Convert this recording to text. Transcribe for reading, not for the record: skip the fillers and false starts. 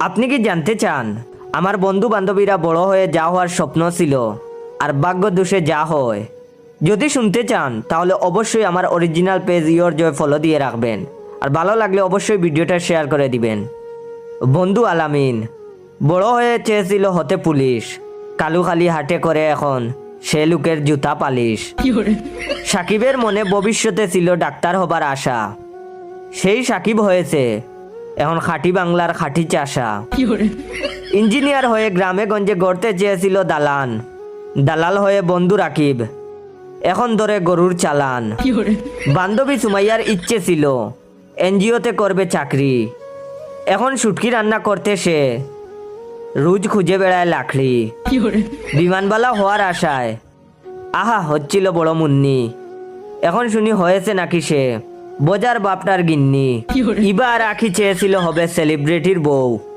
আপনি কি জানতে চান আমার বন্ধু বান্ধবীরা বড় হয়ে যা হওয়ার স্বপ্ন ছিল আর ভাগ্য দোষে যা হয়? যদি শুনতে চান তাহলে অবশ্যই আমার original page your joy follow দিয়ে রাখবেন, আর ভালো লাগলে অবশ্যই ভিডিওটা শেয়ার করে দিবেন। বন্ধু আলামিন বড় হয়ে চেয়েছিল হতে পুলিশ, কালুখালি হাটে করে এখন সে লোকের জুতা পালিশ। সাকিবের মনে ভবিষ্যতে ছিল ডাক্তার হবার আশা, সেই সাকিব হয়েছে এখন খাঁটি বাংলার খাঁটি চাষা। ইঞ্জিনিয়ার হয়ে গ্রামে গঞ্জে গড়তে চেয়েছিল দালান, দালাল হয়ে বন্ধু রাকিব এখন ধরে গরুর চালান। বান্ধবী সুমাইয়ার ইচ্ছে ছিল এনজিওতে করবে চাকরি, এখন শুটকি রান্না করতে সে রোজ খুঁজে বেড়ায় লাকড়ি। বিমানবালা হওয়ার আশায় আহা হচ্ছিল বড় মুন্নি, এখন শুনি হয়েছে নাকি সে বোজার বাপটার গিন্নি। এবার আখি চেয়েছিল হবে সেলিব্রিটির বউ,